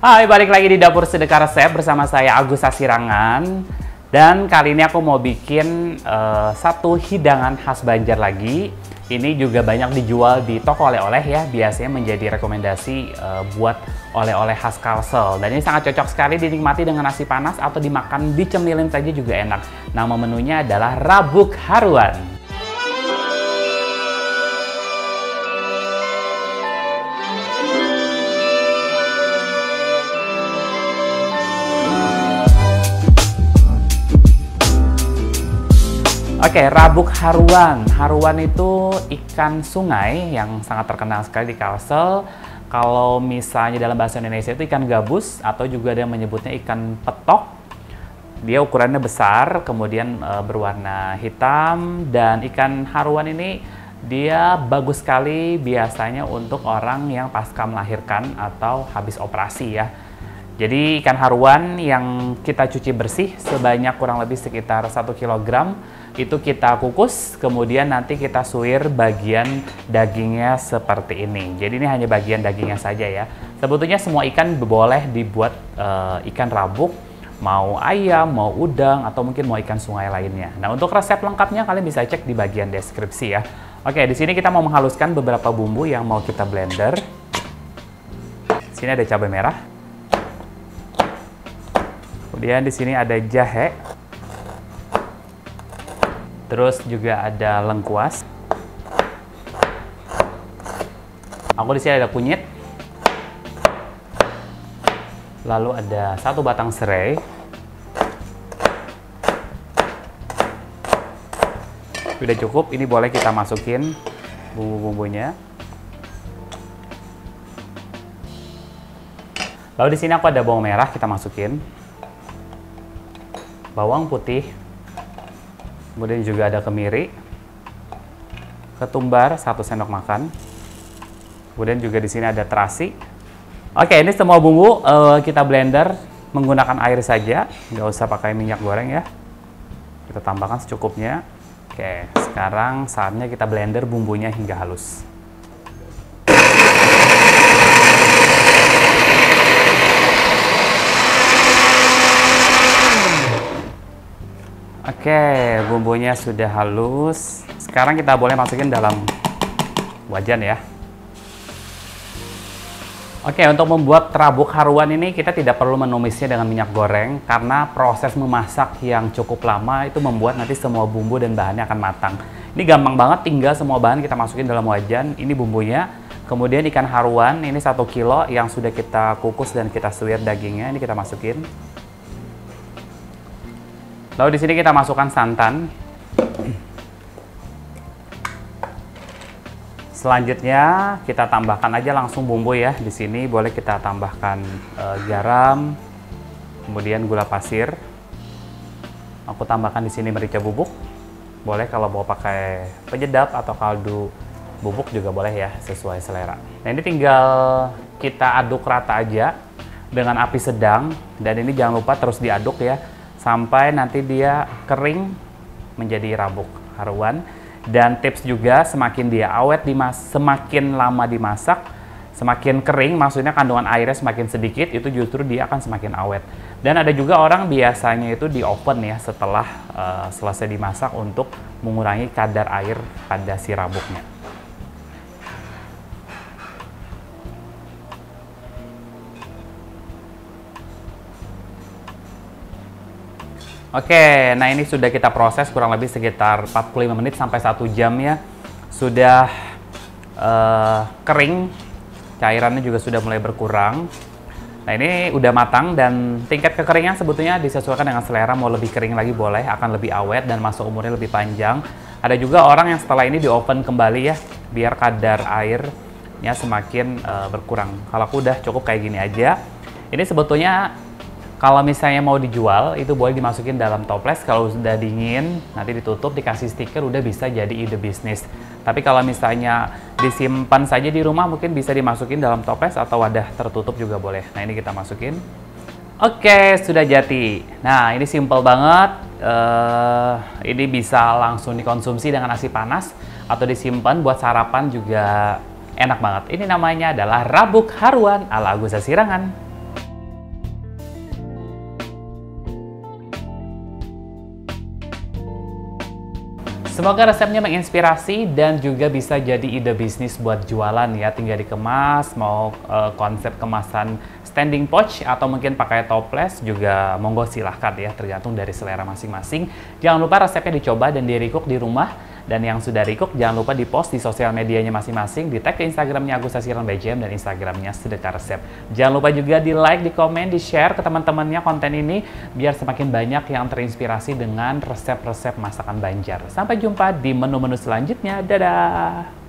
Hai, balik lagi di Dapur Sedekah Resep bersama saya Agus Sasirangan. Dan kali ini aku mau bikin satu hidangan khas Banjar lagi. Ini juga banyak dijual di toko oleh-oleh ya, biasanya menjadi rekomendasi buat oleh-oleh khas Kalsel. Dan ini sangat cocok sekali dinikmati dengan nasi panas atau dimakan dicemilin saja juga enak. Nama menunya adalah rabuk haruan. Oke, rabuk haruan. Haruan itu ikan sungai yang sangat terkenal sekali di Kalsel. Kalau misalnya dalam bahasa Indonesia itu ikan gabus atau juga ada yang menyebutnya ikan petok. Dia ukurannya besar, kemudian berwarna hitam, dan ikan haruan ini dia bagus sekali biasanya untuk orang yang pasca melahirkan atau habis operasi ya. Jadi ikan haruan yang kita cuci bersih sebanyak kurang lebih sekitar 1 kg itu kita kukus, kemudian nanti kita suir bagian dagingnya seperti ini. Jadi ini hanya bagian dagingnya saja ya. Sebetulnya semua ikan boleh dibuat ikan rabuk, mau ayam, mau udang, atau mungkin mau ikan sungai lainnya. Nah, untuk resep lengkapnya kalian bisa cek di bagian deskripsi ya. Oke, di sini kita mau menghaluskan beberapa bumbu yang mau kita blender. Di sini ada cabai merah. Kemudian di sini ada jahe. Terus juga ada lengkuas. Aku di sini ada kunyit. Lalu ada 1 batang serai. Sudah cukup, ini boleh kita masukin bumbu-bumbunya. Lalu di sini aku ada bawang merah, kita masukin. Bawang putih. Kemudian juga ada kemiri, ketumbar 1 sendok makan. Kemudian juga di sini ada terasi. Oke, ini semua bumbu kita blender menggunakan air saja, nggak usah pakai minyak goreng ya. Kita tambahkan secukupnya. Oke, sekarang saatnya kita blender bumbunya hingga halus. Oke, bumbunya sudah halus. Sekarang kita boleh masukin dalam wajan ya. Oke, untuk membuat rabuk haruan ini kita tidak perlu menumisnya dengan minyak goreng karena proses memasak yang cukup lama itu membuat nanti semua bumbu dan bahannya akan matang. Ini gampang banget, tinggal semua bahan kita masukin dalam wajan. Ini bumbunya. Kemudian ikan haruan, ini 1 kilo yang sudah kita kukus dan kita suir dagingnya. Ini kita masukin. Lalu di sini kita masukkan santan. Selanjutnya kita tambahkan aja langsung bumbu ya. Di sini boleh kita tambahkan garam, kemudian gula pasir. Aku tambahkan di sini merica bubuk. Boleh kalau mau pakai penyedap atau kaldu bubuk juga boleh ya, sesuai selera. Nah, ini tinggal kita aduk rata aja dengan api sedang, dan ini jangan lupa terus diaduk ya sampai nanti dia kering menjadi rabuk haruan. Dan tips juga, semakin dia awet semakin lama dimasak, semakin kering, maksudnya kandungan airnya semakin sedikit, itu justru dia akan semakin awet. Dan ada juga orang biasanya itu di oven ya setelah selesai dimasak untuk mengurangi kadar air pada si rabuknya. Oke, nah ini sudah kita proses kurang lebih sekitar 45 menit sampai 1 jam ya. Sudah kering, cairannya juga sudah mulai berkurang. Nah, ini udah matang dan tingkat kekeringan sebetulnya disesuaikan dengan selera, mau lebih kering lagi boleh, akan lebih awet dan masa umurnya lebih panjang. Ada juga orang yang setelah ini di oven kembali ya, biar kadar airnya semakin berkurang. Kalau aku udah cukup kayak gini aja. Ini sebetulnya kalau misalnya mau dijual, itu boleh dimasukin dalam toples. Kalau sudah dingin, nanti ditutup, dikasih stiker, udah bisa jadi ide bisnis. Tapi kalau misalnya disimpan saja di rumah, mungkin bisa dimasukin dalam toples atau wadah tertutup juga boleh. Nah, ini kita masukin. Oke, sudah jadi. Nah, ini simple banget. Ini bisa langsung dikonsumsi dengan nasi panas atau disimpan buat sarapan juga enak banget. Ini namanya adalah rabuk haruan ala Agus Sasirangan. Semoga resepnya menginspirasi dan juga bisa jadi ide bisnis buat jualan ya. Tinggal dikemas, mau konsep kemasan standing pouch atau mungkin pakai toples juga monggo silahkan ya, tergantung dari selera masing-masing. Jangan lupa resepnya dicoba dan di-recook di rumah. Dan yang sudah recook jangan lupa di-post di sosial medianya masing-masing, di-tag ke Instagramnya Agustasiran by JM dan Instagramnya Sedekah Resep. Jangan lupa juga di-like, di-komen, di-share ke teman-temannya konten ini biar semakin banyak yang terinspirasi dengan resep-resep masakan Banjar. Sampai jumpa di menu-menu selanjutnya. Dadah!